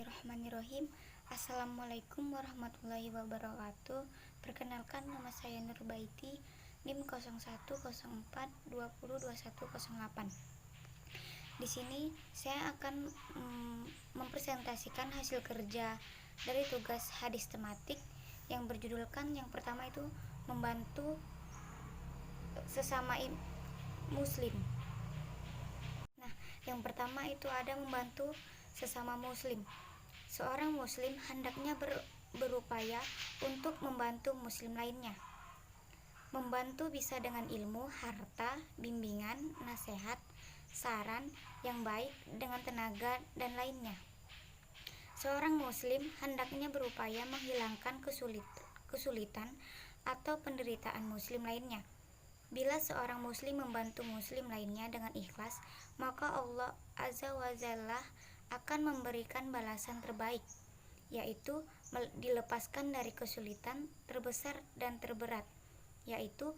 Bismillahirrahmanirrahim. Assalamualaikum warahmatullahi wabarakatuh. Perkenalkan, nama saya Nurbaiti, NIM 0104202108. Di sini saya akan mempresentasikan hasil kerja dari tugas hadis tematik yang berjudulkan, yang pertama itu membantu sesama muslim. Nah, yang pertama itu ada membantu sesama muslim. Seorang muslim hendaknya berupaya untuk membantu muslim lainnya. Membantu bisa dengan ilmu, harta, bimbingan, nasihat, saran yang baik, dengan tenaga, dan lainnya. Seorang muslim hendaknya berupaya menghilangkan kesulitan atau penderitaan muslim lainnya. Bila seorang muslim membantu muslim lainnya dengan ikhlas, maka Allah Azza wa Jalla akan memberikan balasan terbaik, yaitu dilepaskan dari kesulitan terbesar dan terberat, yaitu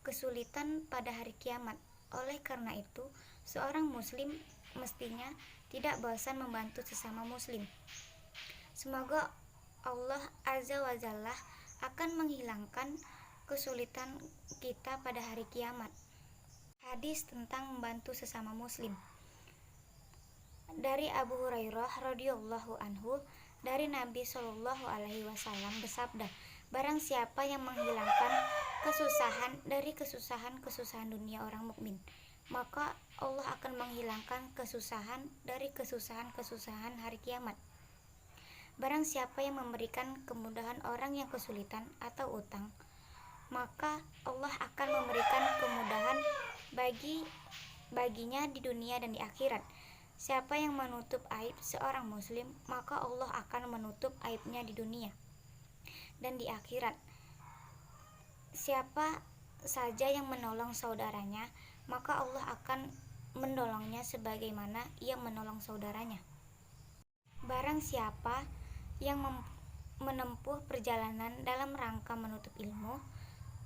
kesulitan pada hari kiamat. Oleh karena itu, seorang muslim mestinya tidak bosan membantu sesama muslim. Semoga Allah Azza wa Jalla akan menghilangkan kesulitan kita pada hari kiamat. Hadis tentang membantu sesama muslim. Dari Abu Hurairah radhiyallahu anhu, dari Nabi Shallallahu alaihi wasallam bersabda, barang siapa yang menghilangkan kesusahan dari kesusahan dunia orang mukmin, maka Allah akan menghilangkan kesusahan dari kesusahan hari kiamat. Barang siapa yang memberikan kemudahan orang yang kesulitan atau utang, maka Allah akan memberikan kemudahan baginya di dunia dan di akhirat. Siapa yang menutup aib seorang muslim, maka Allah akan menutup aibnya di dunia dan di akhirat. Siapa saja yang menolong saudaranya, maka Allah akan menolongnya sebagaimana ia menolong saudaranya. Barang siapa yang menempuh perjalanan dalam rangka menuntut ilmu,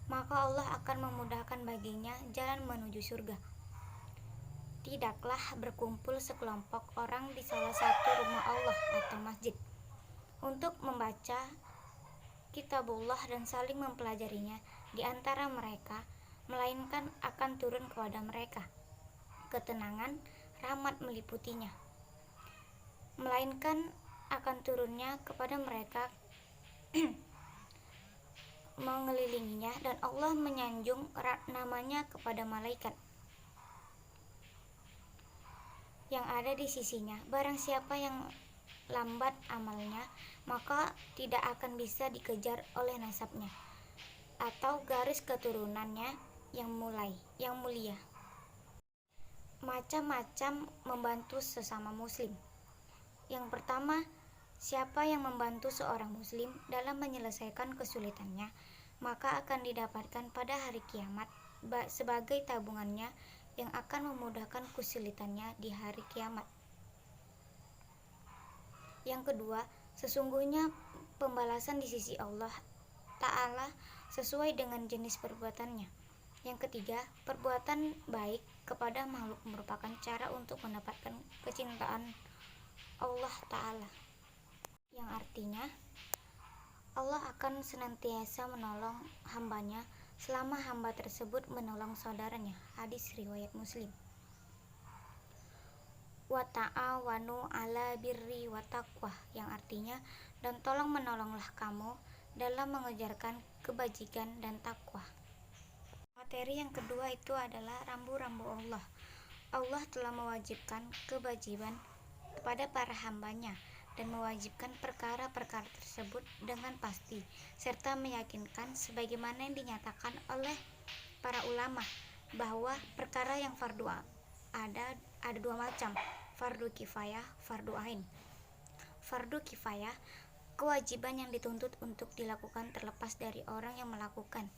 maka Allah akan memudahkan baginya jalan menuju surga. Tidaklah berkumpul sekelompok orang di salah satu rumah Allah atau masjid untuk membaca kitabullah dan saling mempelajarinya di antara mereka, melainkan akan turun kepada mereka ketenangan, rahmat meliputinya, melainkan akan turunnya kepada mereka mengelilinginya, dan Allah menyanjung namanya kepada malaikat yang ada di sisinya. Barang siapa yang lambat amalnya, maka tidak akan bisa dikejar oleh nasabnya atau garis keturunannya yang mulia. Macam-macam membantu sesama muslim. Yang pertama, siapa yang membantu seorang muslim dalam menyelesaikan kesulitannya, maka akan didapatkan pada hari kiamat sebagai tabungannya yang akan memudahkan kesulitannya di hari kiamat. Yang kedua, sesungguhnya pembalasan di sisi Allah Ta'ala sesuai dengan jenis perbuatannya. Yang ketiga, perbuatan baik kepada makhluk merupakan cara untuk mendapatkan kecintaan Allah Ta'ala, yang artinya Allah akan senantiasa menolong hambanya selama hamba tersebut menolong saudaranya. Hadis riwayat Muslim. Wa ta'awanu 'ala birri wa taqwa, yang artinya dan tolong menolonglah kamu dalam mengejarkan kebajikan dan takwa. Materi yang kedua itu adalah rambu-rambu Allah. Allah telah mewajibkan kewajiban kepada para hambanya dan mewajibkan perkara-perkara tersebut dengan pasti, serta meyakinkan sebagaimana yang dinyatakan oleh para ulama bahwa perkara yang fardu ada dua macam, fardu kifayah, fardu ain. Fardu kifayah, kewajiban yang dituntut untuk dilakukan terlepas dari orang yang melakukan.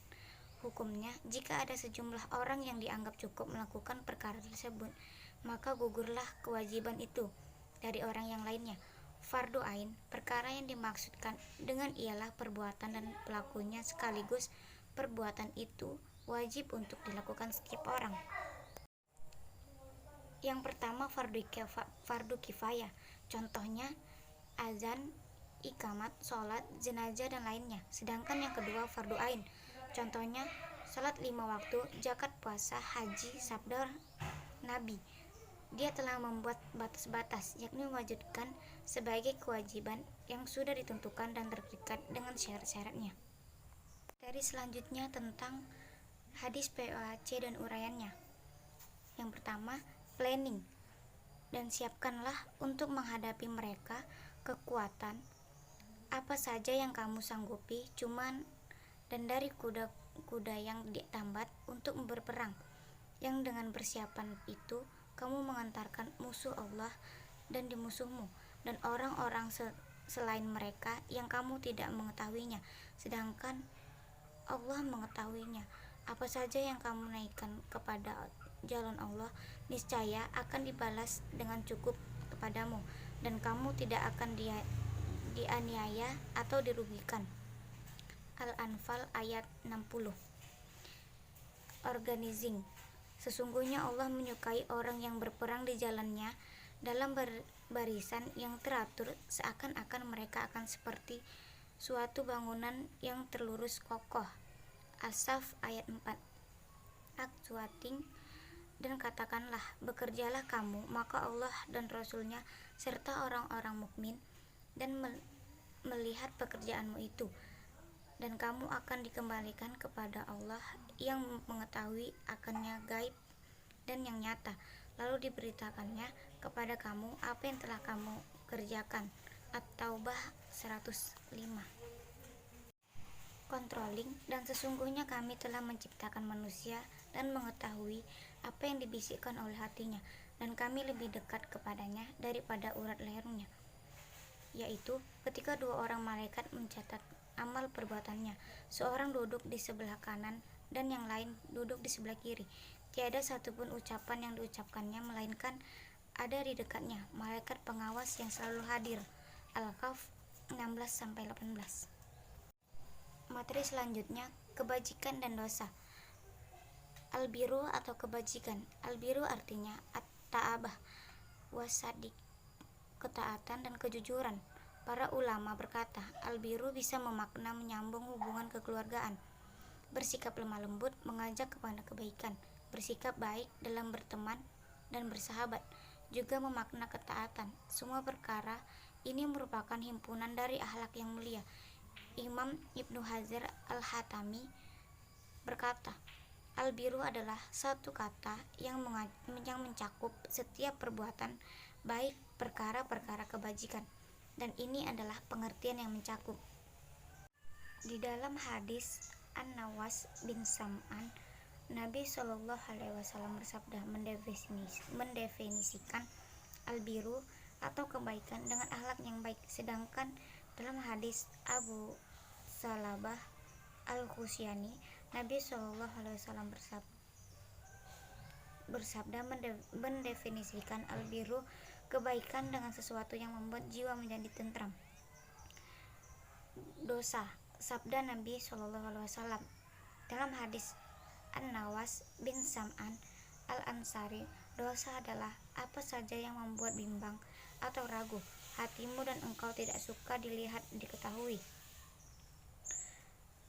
Hukumnya, jika ada sejumlah orang yang dianggap cukup melakukan perkara tersebut, maka gugurlah kewajiban itu dari orang yang lainnya. Fardu ain, perkara yang dimaksudkan dengan ialah perbuatan dan pelakunya sekaligus perbuatan itu wajib untuk dilakukan setiap orang. Yang pertama, fardu kifayah. Contohnya, azan, ikamat, sholat, jenazah dan lainnya. Sedangkan yang kedua fardu ain. Contohnya sholat 5 waktu, zakat, puasa, haji. Sabda Nabi, dia telah membuat batas-batas, yakni mewajibkan sebagai kewajiban yang sudah ditentukan dan terikat dengan syarat-syaratnya. Materi selanjutnya tentang hadis POAC dan uraiannya. Yang pertama, planning. Dan siapkanlah untuk menghadapi mereka kekuatan apa saja yang kamu sanggupi, cuman dan dari kuda-kuda yang ditambat untuk berperang, yang dengan persiapan itu kamu mengantarkan musuh Allah dan di musuhmu dan orang-orang selain mereka yang kamu tidak mengetahuinya, sedangkan Allah mengetahuinya. Apa saja yang kamu naikkan kepada jalan Allah, niscaya akan dibalas dengan cukup kepadamu, dan kamu tidak akan dianiaya atau dirugikan. Al-Anfal ayat 60. Organizing. Sesungguhnya Allah menyukai orang yang berperang di jalannya dalam barisan yang teratur, seakan-akan mereka akan seperti suatu bangunan yang terlurus kokoh. As-Saff ayat 4. Actuating. Dan katakanlah, bekerjalah kamu, maka Allah dan Rasulnya serta orang-orang mukmin dan melihat pekerjaanmu itu, dan kamu akan dikembalikan kepada Allah yang mengetahui akannya gaib dan yang nyata, lalu diberitakannya kepada kamu apa yang telah kamu kerjakan. At-Taubah 105. Controlling. Dan sesungguhnya kami telah menciptakan manusia dan mengetahui apa yang dibisikkan oleh hatinya, dan kami lebih dekat kepadanya daripada urat lehernya, yaitu ketika dua orang malaikat mencatat amal perbuatannya, seorang duduk di sebelah kanan dan yang lain duduk di sebelah kiri. Tiada satupun ucapan yang diucapkannya melainkan ada di dekatnya malaikat pengawas yang selalu hadir. Al-Kahf 16-18. Materi selanjutnya, kebajikan dan dosa. Al-biru atau kebajikan. Al-biru artinya at-ta'abah wasadik, ketaatan dan kejujuran. Para ulama berkata, al-biru bisa memakna menyambung hubungan kekeluargaan, bersikap lemah lembut, mengajak kepada kebaikan, bersikap baik dalam berteman dan bersahabat, juga memakna ketaatan. Semua perkara ini merupakan himpunan dari akhlak yang mulia. Imam Ibnu Hajar Al-Hatami berkata, al-biru adalah satu kata yang mencakup setiap perbuatan baik, perkara-perkara kebajikan, dan ini adalah pengertian yang mencakup. Di dalam hadis An-Nawas bin Sam'an, Nabi Shallallahu Alaihi Wasallam bersabda mendefinisikan al-biru atau kebaikan dengan akhlak yang baik. Sedangkan dalam hadis Abu Salabah Al-Khusyani, Nabi Shallallahu Alaihi Wasallam bersabda mendefinisikan al-biru kebaikan dengan sesuatu yang membuat jiwa menjadi tentram. Dosa. Sabda Nabi Shallallahu Alaihi Wasallam dalam hadis An-Nawas bin Sam'an Al-Ansari, dosa adalah apa saja yang membuat bimbang atau ragu hatimu dan engkau tidak suka dilihat diketahui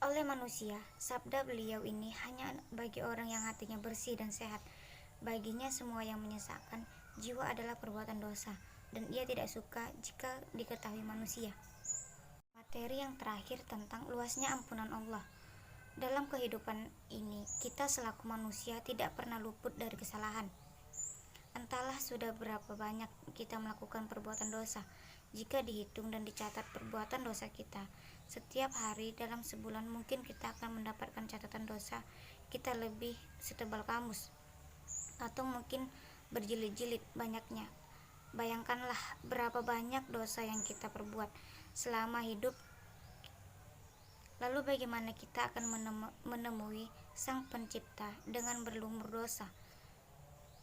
oleh manusia. Sabda beliau ini hanya bagi orang yang hatinya bersih dan sehat. Baginya semua yang menyesakkan jiwa adalah perbuatan dosa, dan ia tidak suka jika diketahui manusia. Materi yang terakhir tentang luasnya ampunan Allah. Dalam kehidupan ini, kita selaku manusia tidak pernah luput dari kesalahan. Entahlah sudah berapa banyak kita melakukan perbuatan dosa. Jika dihitung dan dicatat perbuatan dosa kita setiap hari dalam sebulan, mungkin kita akan mendapatkan catatan dosa kita lebih setebal kamus, atau mungkin berjilid-jilid banyaknya. Bayangkanlah berapa banyak dosa yang kita perbuat selama hidup. Lalu bagaimana kita akan menemui Sang Pencipta dengan berlumur dosa?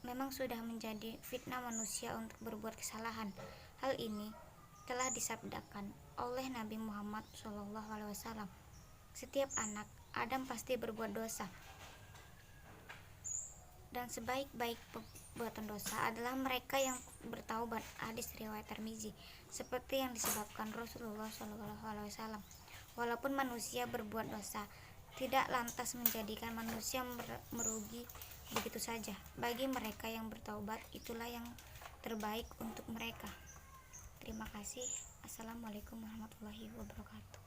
Memang sudah menjadi fitnah manusia untuk berbuat kesalahan. Hal ini telah disabdakan oleh Nabi Muhammad SAW. Setiap anak Adam pasti berbuat dosa, dan sebaik-baik perbuatan dosa adalah mereka yang bertaubat. Hadis riwayat Tirmizi. Seperti yang disebabkan Rasulullah SAW, walaupun manusia berbuat dosa, tidak lantas menjadikan manusia merugi begitu saja. Bagi mereka yang bertaubat, itulah yang terbaik untuk mereka. Terima kasih. Assalamualaikum warahmatullahi wabarakatuh.